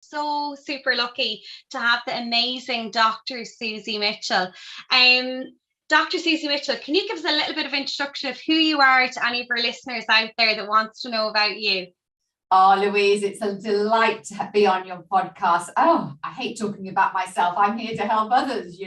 So super lucky to have the amazing Dr. Susie Mitchell. Dr. Susie Mitchell, can you give us a little bit of introduction of who you are to any of our listeners out there that wants to know about you? Oh, Louise, it's a delight to be on your podcast. Oh, I hate talking about myself. I'm here to help others,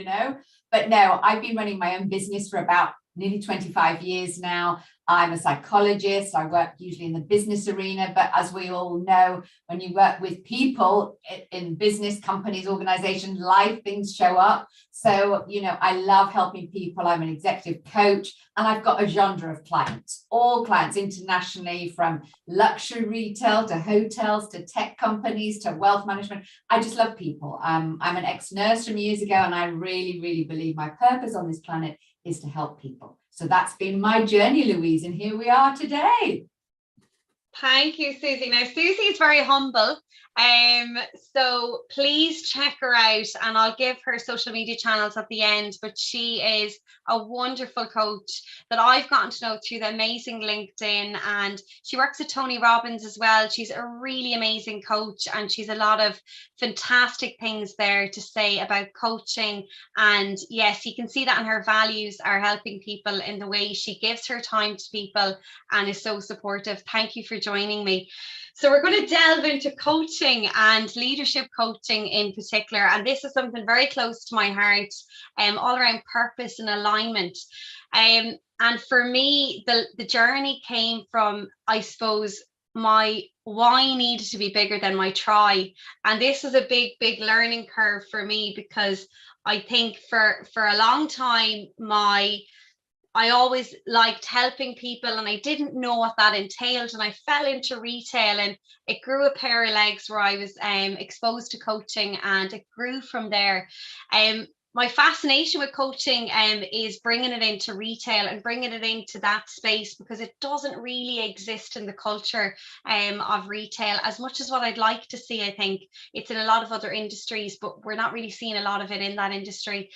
But no, I've been running my own business for about nearly 25 years now. I'm a psychologist. I work usually in the business arena, but as we all know, when you work with people in business, companies, organizations, life, things show up. So, I love helping people. I'm an executive coach, and I've got a genre of clients, all clients internationally, from luxury retail to hotels to tech companies to wealth management. I just love people. I'm an ex-nurse from years ago, and I really, really believe my purpose on this planet is to help people. So that's been my journey, Louise, and here we are today. Thank you, Susie. Now, Susie is very humble. So please check her out, and I'll give her social media channels at the end, but she is a wonderful coach that I've gotten to know through the amazing LinkedIn, and she works with Tony Robbins as well. She's a really amazing coach, and she's a lot of fantastic things there to say about coaching. And yes, you can see that in her values are helping people in the way she gives her time to people and is so supportive. Thank you for joining me. So we're going to delve into coaching and leadership coaching in particular. And this is something very close to my heart, all around purpose and alignment. And for me, the journey came from, I suppose, my why needed to be bigger than my try. And this was a big learning curve for me, because I think for a long time, I always liked helping people, and I didn't know what that entailed. And I fell into retail, and it grew a pair of legs where I was exposed to coaching, and it grew from there. My fascination with coaching is bringing it into retail and bringing it into that space, because it doesn't really exist in the culture of retail as much as what I'd like to see. I think it's in a lot of other industries, but we're not really seeing a lot of it in that industry.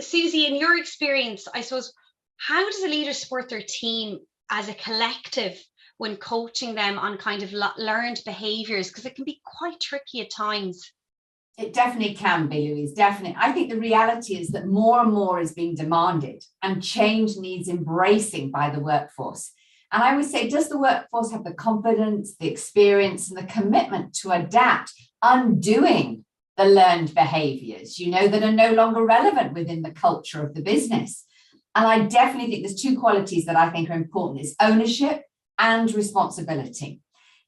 Susie, in your experience, I suppose, how does a leader support their team as a collective when coaching them on kind of learned behaviours? Because it can be quite tricky at times. It definitely can be, Louise, definitely. I think the reality is that more and more is being demanded, and change needs embracing by the workforce. And I would say, does the workforce have the confidence, the experience, and the commitment to adapt, undoing the learned behaviors, that are no longer relevant within the culture of the business? And I definitely think there's two qualities that I think are important: is ownership and responsibility.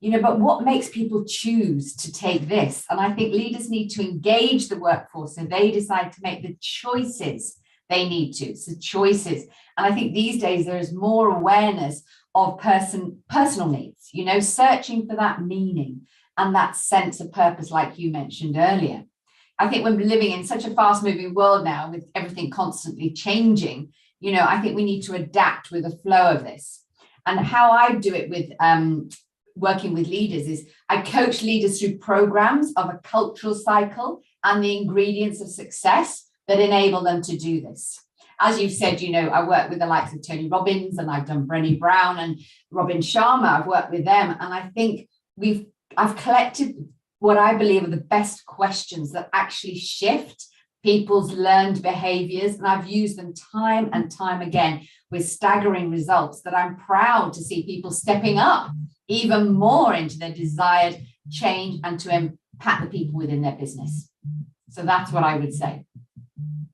But what makes people choose to take this? And I think leaders need to engage the workforce so they decide to make the choices they need to. So choices. And I think these days there is more awareness of personal needs, searching for that meaning and that sense of purpose, like you mentioned earlier. I think when we're living in such a fast moving world now, with everything constantly changing, I think we need to adapt with the flow of this. And how I do it with working with leaders is I coach leaders through programs of a cultural cycle and the ingredients of success that enable them to do this. As you've said, I work with the likes of Tony Robbins, and I've done Brené Brown and Robin Sharma. I've worked with them. And I think I've collected what I believe are the best questions that actually shift people's learned behaviors. And I've used them time and time again with staggering results that I'm proud to see people stepping up even more into their desired change and to impact the people within their business. So that's what I would say.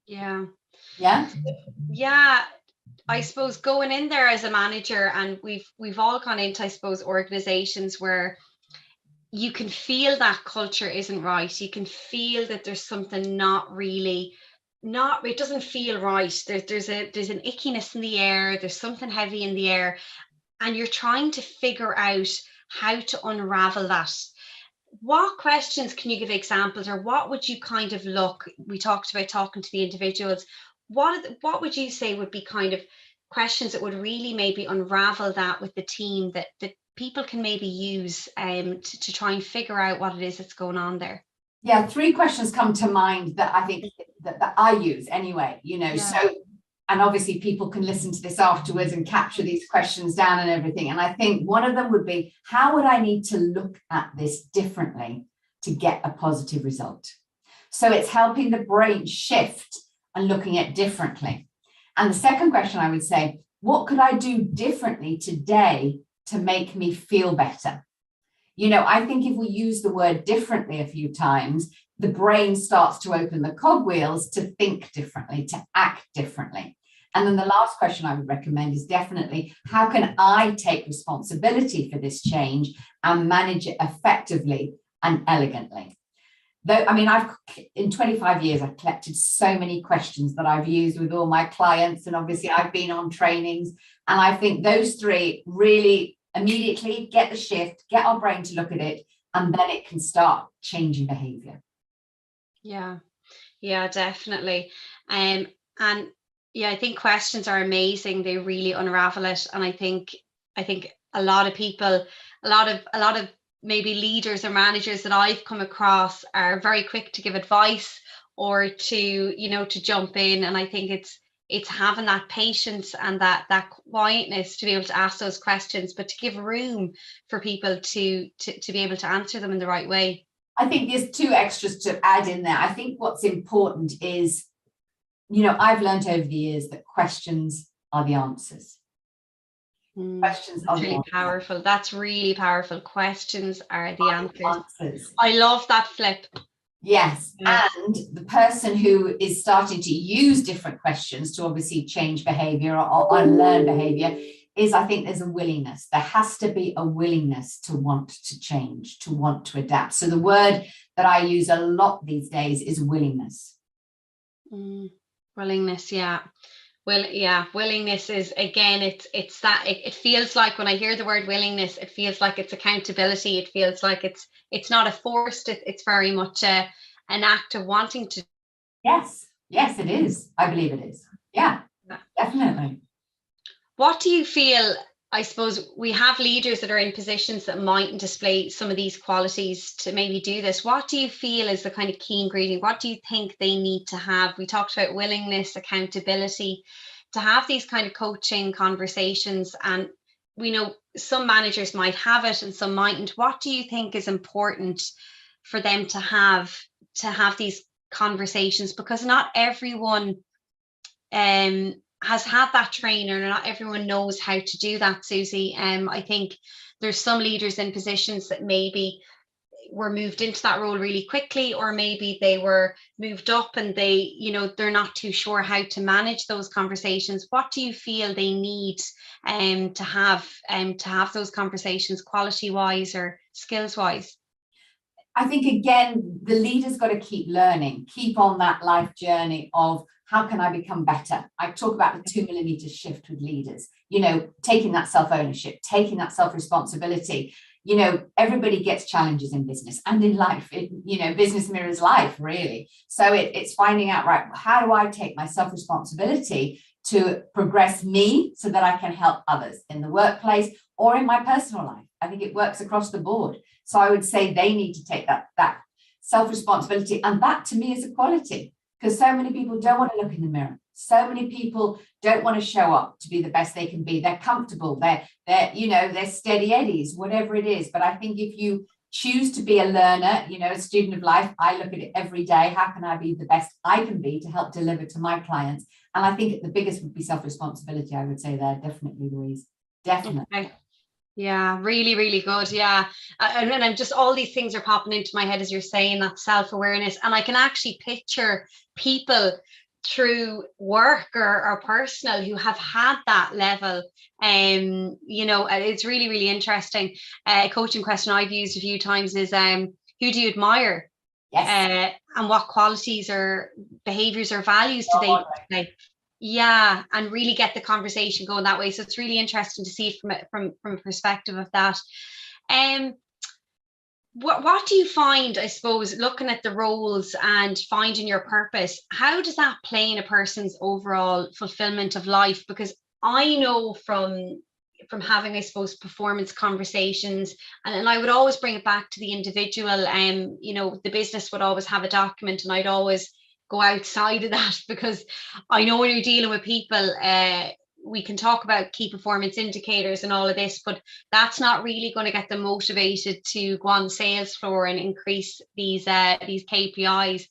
Yeah. I suppose going in there as a manager, and we've all gone into, I suppose, organizations where you can feel that culture isn't right. You can feel that there's something it doesn't feel right. There's an ickiness in the air. There's something heavy in the air, and you're trying to figure out how to unravel that. What questions can you give examples, or what would you kind of we talked about talking to the individuals. What would you say would be kind of questions that would really maybe unravel that with the team, that people can maybe use to try and figure out what it is that's going on there? Yeah, three questions come to mind that I think that I use anyway, So, and obviously people can listen to this afterwards and capture these questions down and everything. And I think one of them would be, how would I need to look at this differently to get a positive result. So it's helping the brain shift and looking at differently. And the second question I would say, what could I do differently today to make me feel better? You know, I think if we use the word differently a few times, the brain starts to open the cogwheels to think differently, to act differently. And then the last question I would recommend is definitely, how can I take responsibility for this change and manage it effectively and elegantly? Though, I mean, in 25 years, I've collected so many questions that I've used with all my clients. And obviously I've been on trainings. And I think those three really immediately get the shift, get our brain to look at it, and then it can start changing behavior. Yeah, definitely. And yeah, I think questions are amazing. They really unravel it. And I think a lot of people, a lot of maybe leaders or managers that I've come across are very quick to give advice or to jump in. And I think it's having that patience and that quietness to be able to ask those questions, but to give room for people to be able to answer them in the right way. I think there's two extras to add in there. I think what's important is, I've learned over the years that questions are the answers. Questions are really powerful. That's really powerful. Questions are the answers. I love that flip. Yes. And the person who is starting to use different questions to obviously change behavior or unlearn behavior is, I think there's a willingness. There has to be a willingness to want to change, to want to adapt. So the word that I use a lot these days is willingness. Willingness, yeah. Well, yeah, willingness is, again, it's that it feels like when I hear the word willingness, it feels like it's accountability. It feels like it's not a forced, it's very much an act of wanting to. Yes, it is. I believe it is. Yeah, definitely. What do you feel? I suppose we have leaders that are in positions that mightn't display some of these qualities to maybe do this. What do you feel is the kind of key ingredient? What do you think they need to have? We talked about willingness, accountability, to have these kind of coaching conversations. And we know some managers might have it and some mightn't. What do you think is important for them to have these conversations? Because not everyone has had that trainer, and not everyone knows how to do that, Susie. I think there's some leaders in positions that maybe were moved into that role really quickly, or maybe they were moved up and they're not too sure how to manage those conversations. What do you feel they need to have those conversations, quality wise or skills wise? I think, again, the leader's got to keep learning, keep on that life journey of, how can I become better? I talk about the 2 millimeter shift with leaders, taking that self-ownership, taking that self-responsibility. Everybody gets challenges in business and in life. Business mirrors life, really. So it's finding out, right, how do I take my self-responsibility to progress me so that I can help others in the workplace or in my personal life? I think it works across the board. So I would say they need to take that self-responsibility. And that, to me, is a quality. Because so many people don't want to look in the mirror. So many people don't want to show up to be the best they can be. They're comfortable. They're steady eddies, whatever it is. But I think if you choose to be a learner, a student of life, I look at it every day. How can I be the best I can be to help deliver to my clients? And I think the biggest would be self-responsibility. I would say there, definitely, Louise. Definitely. Okay. Yeah, really, really good. Yeah. And I'm just, all these things are popping into my head as you're saying, that self-awareness. And I can actually picture people through work or personal who have had that level. It's really, really interesting. A coaching question I've used a few times is, who do you admire? Yes. And what qualities or behaviors or values do they display? Yeah, and really get the conversation going that way. So it's really interesting to see it from a perspective of that. What do you find, I suppose, looking at the roles and finding your purpose, how does that play in a person's overall fulfillment of life? Because I know from having, I suppose, performance conversations, and I would always bring it back to the individual. The business would always have a document, and I'd always go outside of that, because I know when you're dealing with people, we can talk about key performance indicators and all of this, but that's not really going to get them motivated to go on the sales floor and increase these KPIs.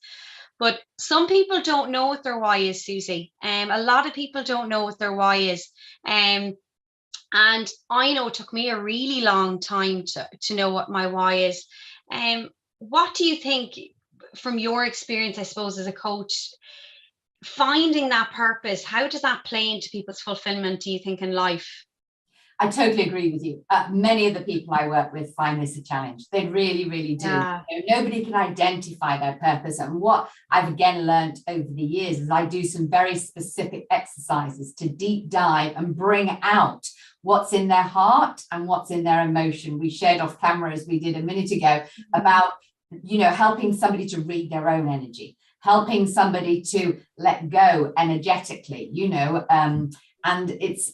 But some people don't know what their why is, Susie. A lot of people don't know what their why is. And I know it took me a really long time to know what my why is. What do you think, from your experience, I suppose, as a coach, finding that purpose, how does that play into people's fulfillment, do you think, in life? I totally agree with you. Many of the people I work with find this a challenge. They really, really do. Yeah. You know, nobody can identify their purpose. And what I've again learned over the years is I do some very specific exercises to deep dive and bring out what's in their heart and what's in their emotion. We shared off camera, as we did a minute ago, about, you know, helping somebody to read their own energy, helping somebody to let go energetically, you know, and it's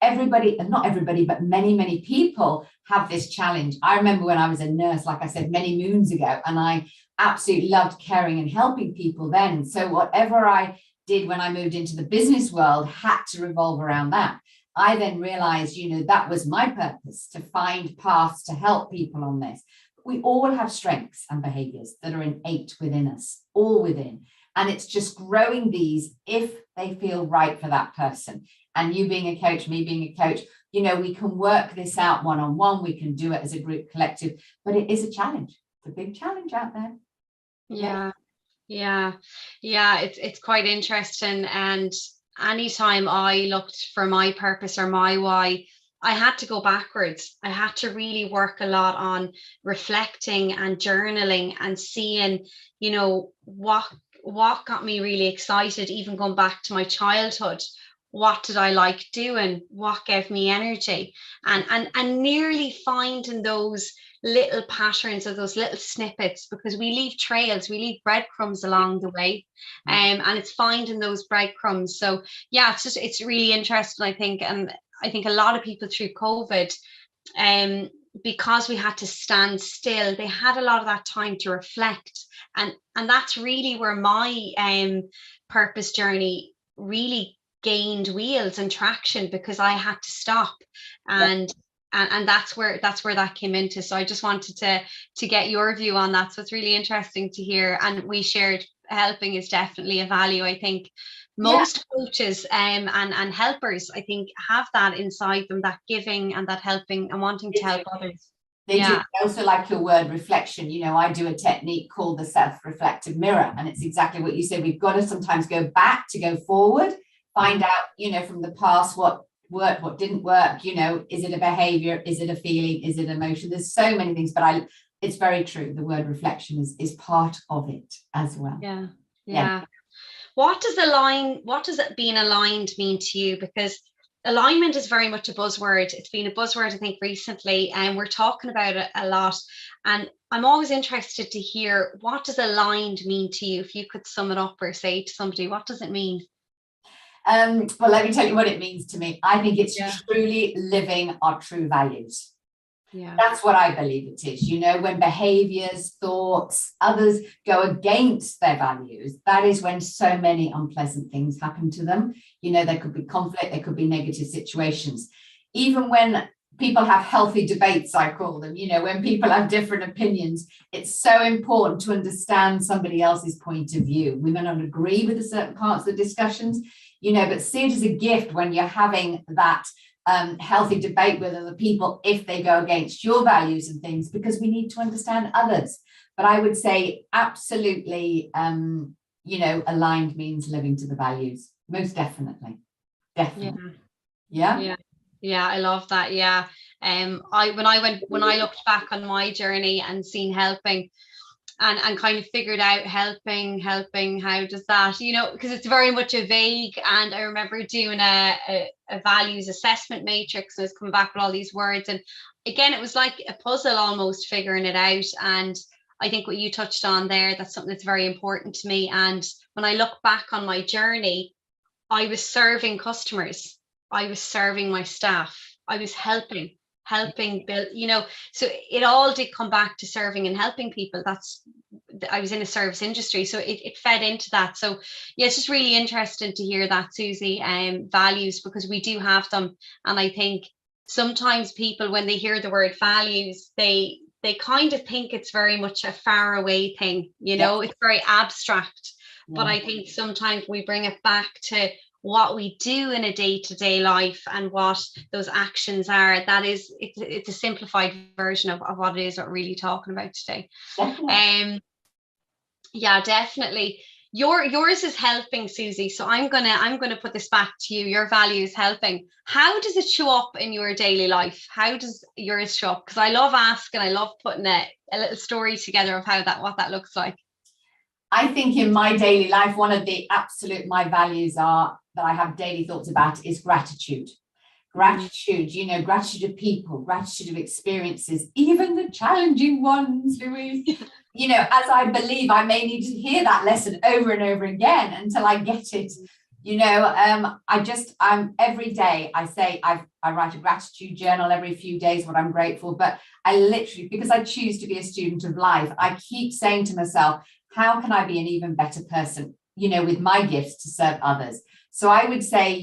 everybody, and not everybody, but many people have this challenge. I remember when I was a nurse, like I said, many moons ago, and I absolutely loved caring and helping people then. So whatever I did when I moved into the business world had to revolve around that. I then realized, you know, that was my purpose, to find paths to help people on this. We all have strengths and behaviors that are innate within us, all within. And it's just growing these if they feel right for that person. And you being a coach, me being a coach, you know, we can work this out one-on-one. We can do it as a group collective, but it is a challenge. It's a big challenge out there. Yeah. It's quite interesting. And anytime I looked for my purpose or my why, I had to go backwards. I had to really work a lot on reflecting and journaling and seeing, you know, what got me really excited, even going back to my childhood. What did I like doing? What gave me energy? And nearly finding those little patterns or those little snippets, because we leave trails, we leave breadcrumbs along the way. And it's finding those breadcrumbs. So yeah, it's really interesting, I think. And I think a lot of people through COVID, because we had to stand still, they had a lot of that time to reflect. And that's really where my purpose journey really gained wheels and traction, because I had to stop. And that's where that came into. So I just wanted to get your view on that. So it's really interesting to hear. And we shared helping is definitely a value. I think most coaches and helpers, I think, have that inside them, that giving and that helping and wanting to help others. They do. I also like your word reflection. You know, I do a technique called the self-reflective mirror, and it's exactly what you said. We've got to sometimes go back to go forward, find out, you know, from the past what worked, what didn't work. You know, is it a behavior? Is it a feeling? Is it emotion? There's so many things, but it's very true. The word reflection is part of it as well. Yeah. What does it being aligned mean to you? Because alignment is very much a buzzword. It's been a buzzword, I think, recently, and we're talking about it a lot. And I'm always interested to hear, what does aligned mean to you? If you could sum it up or say to somebody, what does it mean? Well, let me tell you what it means to me. I think it's truly living our true values. That's what I believe it is. You know, when behaviors, thoughts, others go against their values, that is when so many unpleasant things happen to them. You know, there could be conflict, there could be negative situations. Even when people have healthy debates, I call them, you know, when people have different opinions, it's so important to understand somebody else's point of view. We may not agree with the certain parts of the discussions, you know, but see it as a gift when you're having that healthy debate with other people if they go against your values and things, because we need to understand others. But I would say absolutely, you know, aligned means living to the values. Most definitely. Yeah, I love that. When I looked back on my journey and seen helping and kind of figured out helping, how does that, you know, because it's very much a vague. And I remember doing a values assessment matrix, and I was coming back with all these words, and again, it was like a puzzle almost, figuring it out. And I think what you touched on there, that's something that's very important to me. And when I look back on my journey, I was serving customers, I was serving my staff, I was helping build, you know, so it all did come back to serving and helping people. I was in a service industry, so it fed into that. So yeah, it's just really interesting to hear that, Susie, values, because we do have them. And I think sometimes people, when they hear the word values, they kind of think it's very much a far away thing, it's very abstract. But I think sometimes we bring it back to what we do in a day-to-day life and what those actions are. That is, it's a simplified version of what it is that we're really talking about today. Yeah, definitely. Yours is helping, Susie. So I'm gonna put this back to you. Your value is helping. How does it show up in your daily life? How does yours show up? Because I love asking, I love putting a little story together of what that looks like. I think in my daily life, one of the absolute my values are that I have daily thoughts about is gratitude. Gratitude, gratitude of people, gratitude of experiences, even the challenging ones, Louise. As I believe, I may need to hear that lesson over and over again until I get it. I'm every day I say I write a gratitude journal every few days, what I'm grateful, but I literally, because I choose to be a student of life, I keep saying to myself, how can I be an even better person, with my gifts to serve others? So I would say,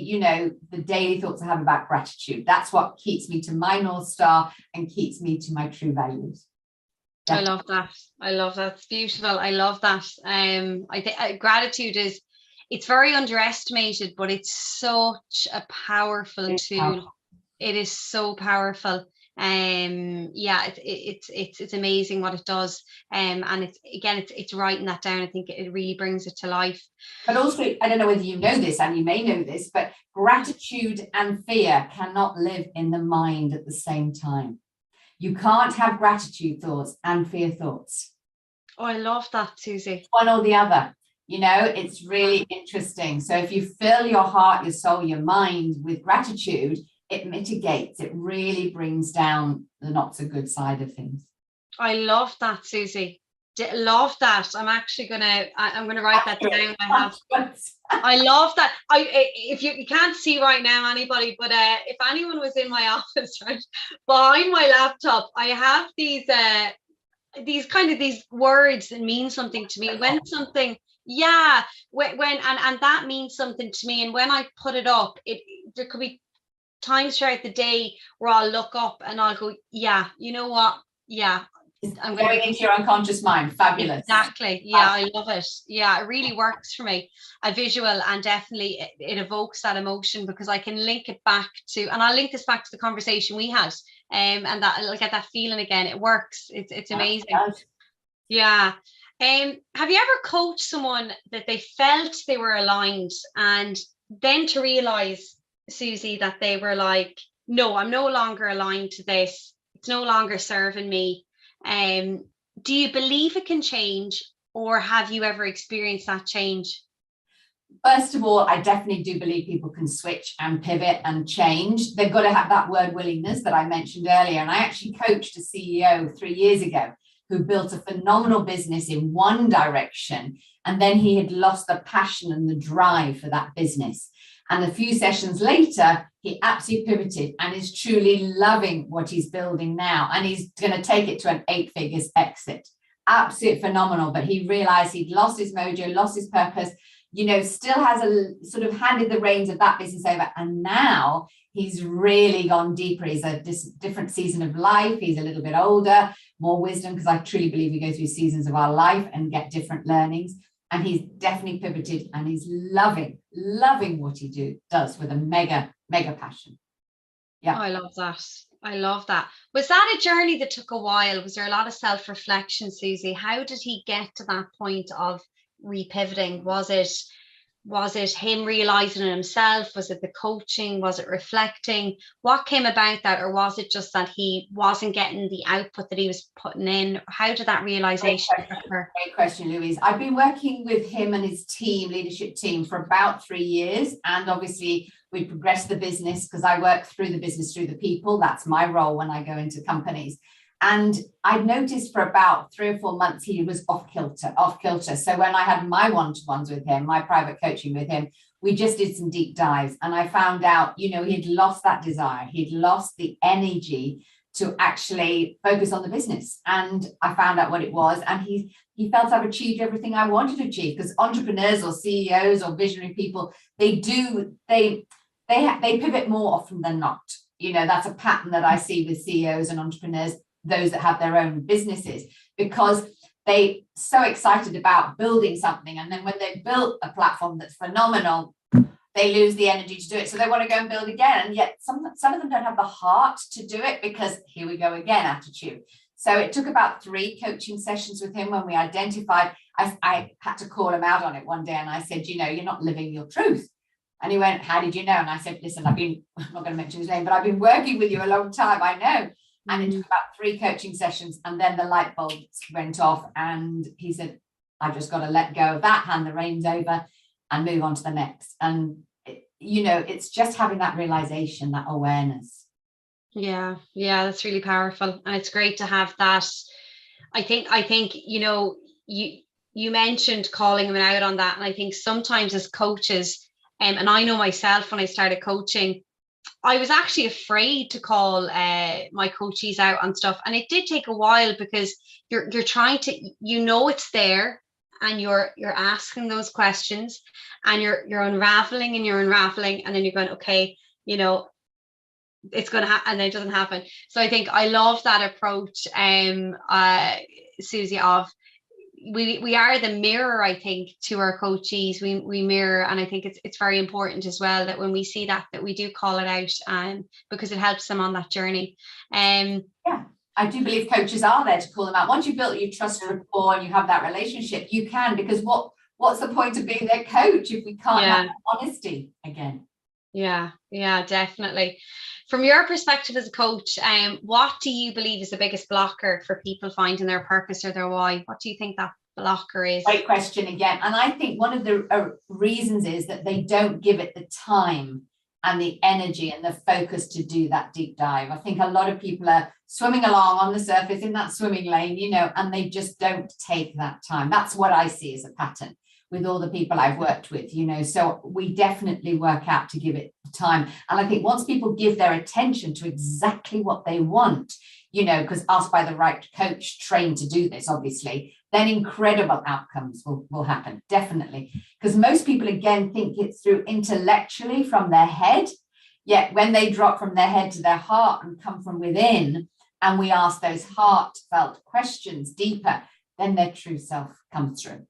the daily thoughts I have about gratitude, that's what keeps me to my North Star and keeps me to my true values. Definitely. I love that. It's beautiful. I love that. I think gratitude it's very underestimated, but it's such a powerful tool. It is so powerful. It's amazing what it does. And it's writing that down. I think it really brings it to life. But also, I don't know whether you know this, and you may know this, but gratitude and fear cannot live in the mind at the same time. You can't have gratitude thoughts and fear thoughts. Oh, I love that, Susie. One or the other. It's really interesting. So if you fill your heart, your soul, your mind with gratitude, it mitigates, it really brings down the not so good side of things. I love that, Susie. Love that. I'm gonna write that down. I love that. If you can't see right now, anybody, but if anyone was in my office, right behind my laptop, I have these words that mean something to me. When something, when that means something to me, and when I put it up, there could be times throughout the day where I'll look up and I'll go, yeah, you know what? Yeah. I'm going into your unconscious mind. Fabulous. Exactly. Yeah, I love it. Yeah, it really works for me. A visual, and definitely it evokes that emotion, because I can link it back to, and I'll link this back to the conversation we had, and that I'll get that feeling again. It works. It's amazing. Yeah. Have you ever coached someone that they felt they were aligned, and then to realize, Susie, that they were like, no, I'm no longer aligned to this. It's no longer serving me. Do you believe it can change, or have you ever experienced that change? First of all, I definitely do believe people can switch and pivot and change. They've got to have that word willingness that I mentioned earlier. And I actually coached a CEO 3 years ago who built a phenomenal business in one direction, and then he had lost the passion and the drive for that business. And a few sessions later, he absolutely pivoted and is truly loving what he's building now. And he's going to take it to an 8 figures exit. Absolutely phenomenal. But he realized he'd lost his mojo, lost his purpose, still has a sort of handed the reins of that business over. And now he's really gone deeper. He's a different season of life. He's a little bit older, more wisdom, because I truly believe we go through seasons of our life and get different learnings. And he's definitely pivoted, and he's loving what he does with a mega passion. Yeah. I love that. Was that a journey that took a while? Was there a lot of self-reflection, Susie? How did he get to that point of repivoting? Was it him realizing it himself? Was it the coaching? Was it reflecting? What came about that? Or was it just that he wasn't getting the output that he was putting in? How did that realization occur? Great question, Louise. I've been working with him and his leadership team, for about 3 years. And obviously we progressed the business, because I work through the business, through the people. That's my role when I go into companies. And I'd noticed for about 3 or 4 months, he was off kilter. So when I had my one-to-ones with him, my private coaching with him, we just did some deep dives. And I found out, he'd lost that desire. He'd lost the energy to actually focus on the business. And I found out what it was, and he felt I've achieved everything I wanted to achieve, because entrepreneurs or CEOs or visionary people, they pivot more often than not. You know, that's a pattern that I see with CEOs and entrepreneurs, those that have their own businesses, because they so excited about building something, and then when they've built a platform that's phenomenal, they lose the energy to do it, so they want to go and build again. And yet some of them don't have the heart to do it, because here we go again attitude. So it took about 3 coaching sessions with him when we identified. I had to call him out on it one day, and I said, you know, you're not living your truth. And he went, how did you know? And I said, listen, I'm not going to mention his name, but I've been working with you a long time, I know. And it took about 3 coaching sessions, and then the light bulbs went off, and he said, I've just got to let go of that, hand the reins over and move on to the next. And, you know, it's just having that realization, that awareness. Yeah, that's really powerful. And it's great to have that. I think, you know, you mentioned calling them out on that. And I think sometimes as coaches, and I know myself when I started coaching, I was actually afraid to call my coachees out on stuff. And it did take a while, because you're trying to, you know, it's there, and you're asking those questions, and you're unraveling and you're unraveling, and then you're going, okay, you know, it's going to happen, and then it doesn't happen. So I think I love that approach, Susie, of we are the mirror, I think, to our coachees. We mirror, and I think it's very important as well that when we see that we do call it out, because it helps them on that journey. Yeah, I do believe coaches are there to call them out. Once you've built your trust rapport and you have that relationship, you can, because what's the point of being their coach if we can't have honesty again? Yeah, definitely. From your perspective as a coach, what do you believe is the biggest blocker for people finding their purpose or their why? What do you think that blocker is? Great question again. And I think one of the reasons is that they don't give it the time and the energy and the focus to do that deep dive. I think a lot of people are swimming along on the surface in that swimming lane, you know, and they just don't take that time. That's what I see as a pattern with all the people I've worked with, you know, so we definitely work out to give it time. And I think once people give their attention to exactly what they want, you know, because asked by the right coach, trained to do this, obviously, then incredible outcomes will happen, definitely. Because most people, again, think it's through intellectually from their head, yet when they drop from their head to their heart and come from within, and we ask those heartfelt questions deeper, then their true self comes through.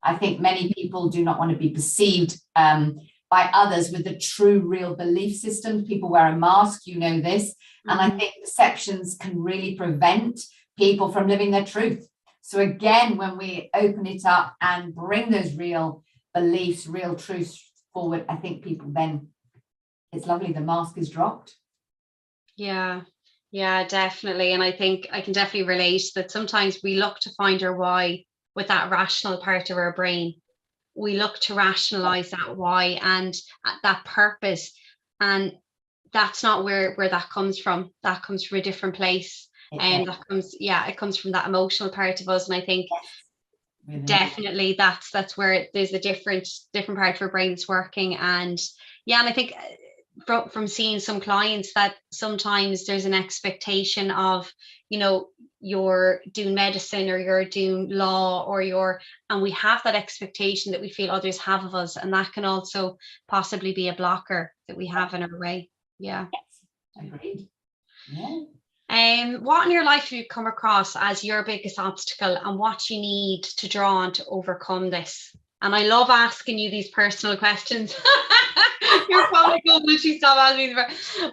I think many people do not want to be perceived by others with the true, real belief systems. People wear a mask, you know this. And I think perceptions can really prevent people from living their truth. So again, when we open it up and bring those real beliefs, real truths forward, I think people then, it's lovely, the mask is dropped. Yeah, definitely. And I think I can definitely relate that sometimes we look to find our why with that rational part of our brain. We look to rationalize that why and that purpose, and that's not where that comes from. That comes from a different place, and it comes from that emotional part of us. And I think definitely that's where there's a different part of our brain that's working. And I think from seeing some clients that sometimes there's an expectation of, you know, you're doing medicine or you're doing law and we have that expectation that we feel others have of us, and that can also possibly be a blocker that we have in our way. Yeah. Yes, agreed. Yeah. What in your life have you come across as your biggest obstacle, and what you need to draw on to overcome this? And I love asking you these personal questions. You're probably going to literally stop asking me,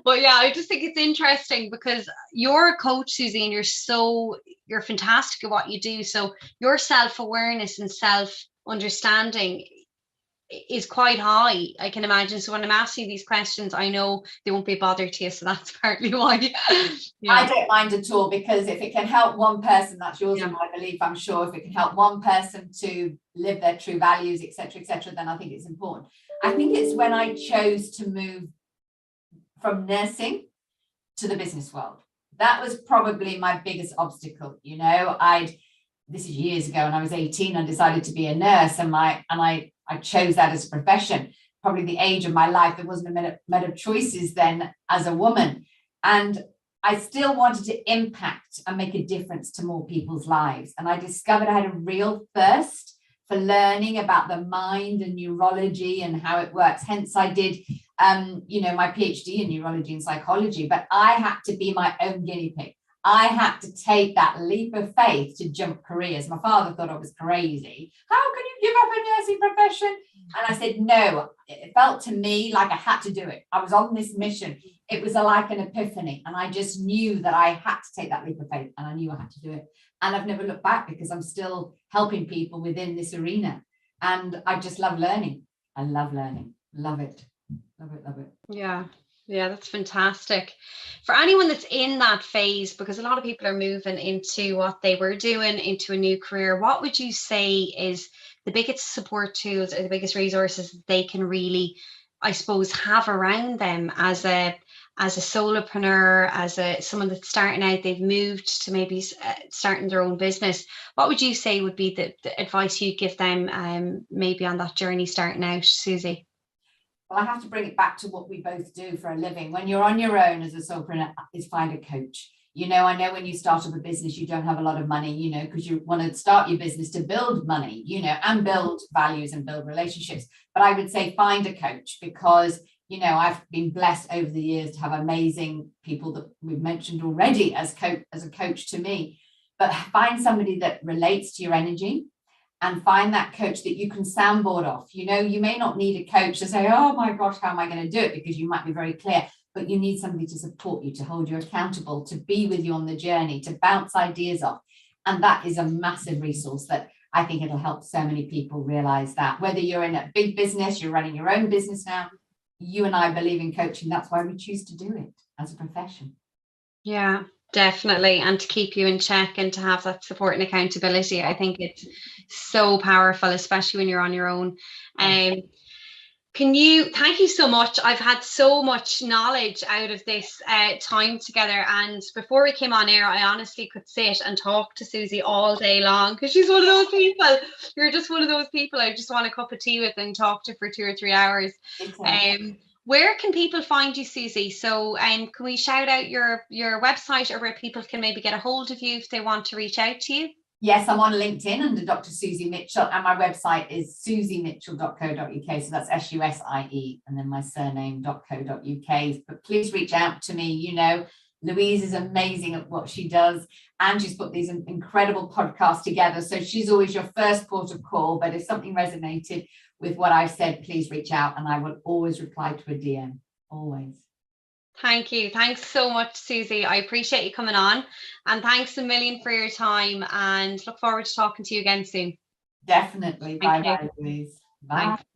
but yeah, I just think it's interesting because you're a coach, Susie, and you're fantastic at what you do. So your self-awareness and self-understanding is quite high, I can imagine. So when I'm asking these questions, I know they won't be bothered to you, so that's partly why. I don't mind at all, because if it can help one person, that's yours and my belief, I'm sure. If it can help one person to live their true values, etc., then I think it's important. I think it's when I chose to move from nursing to the business world. That was probably my biggest obstacle. You know, this is years ago, and I was 18 and decided to be a nurse, and I chose that as a profession. Probably the age of my life, there wasn't a many of choices then as a woman. And I still wanted to impact and make a difference to more people's lives. And I discovered I had a real thirst for learning about the mind and neurology and how it works. Hence, I did, my PhD in neurology and psychology, but I had to be my own guinea pig. I had to take that leap of faith to jump careers. My father thought I was crazy. How can you give up a nursing profession? And I said, no, it felt to me like I had to do it. I was on this mission. It was like an epiphany. And I just knew that I had to take that leap of faith, and I knew I had to do it. And I've never looked back, because I'm still helping people within this arena. And I just love learning. I love learning. Love it. Love it. Love it. Yeah, that's fantastic. For anyone that's in that phase, because a lot of people are moving into what they were doing, into a new career, what would you say is the biggest support tools or the biggest resources that they can really, I suppose, have around them as a solopreneur, as someone that's starting out, they've moved to maybe starting their own business? What would you say would be the advice you give them maybe on that journey starting out, Susie? Well, I have to bring it back to what we both do for a living. When you're on your own as a solopreneur, is find a coach. I know when you start up a business, you don't have a lot of money, because you want to start your business to build money, and build values and build relationships. But I would say find a coach, because, I've been blessed over the years to have amazing people that we've mentioned already as a coach to me. But find somebody that relates to your energy, and find that coach that you can soundboard off. You may not need a coach to say, oh my gosh, how am I going to do it? Because you might be very clear, but you need somebody to support you, to hold you accountable, to be with you on the journey, to bounce ideas off. And that is a massive resource that I think it'll help so many people realize that. Whether you're in a big business, you're running your own business now, you and I believe in coaching. That's why we choose to do it as a profession. Yeah, definitely. And to keep you in check and to have that support and accountability, I think it's so powerful, especially when you're on your own. Thank you so much. I've had so much knowledge out of this time together. And before we came on air, I honestly could sit and talk to Susie all day long, because she's one of those people. You're just one of those people I just want a cup of tea with and talk to for 2 or 3 hours. Where can people find you, Susie? So can we shout out your website, or where people can maybe get a hold of you if they want to reach out to you? Yes, I'm on LinkedIn under Dr. Susie Mitchell, and my website is susiemitchell.co.uk. So that's SUSIE and then my surname.co.uk. But please reach out to me. Louise is amazing at what she does, and she's put these incredible podcasts together. So she's always your first port of call. But if something resonated with what I've said, please reach out, and I will always reply to a DM. Always. Thank you. Thanks so much, Susie. I appreciate you coming on, and thanks a million for your time, and look forward to talking to you again soon. Definitely. Bye-bye, Louise. Bye.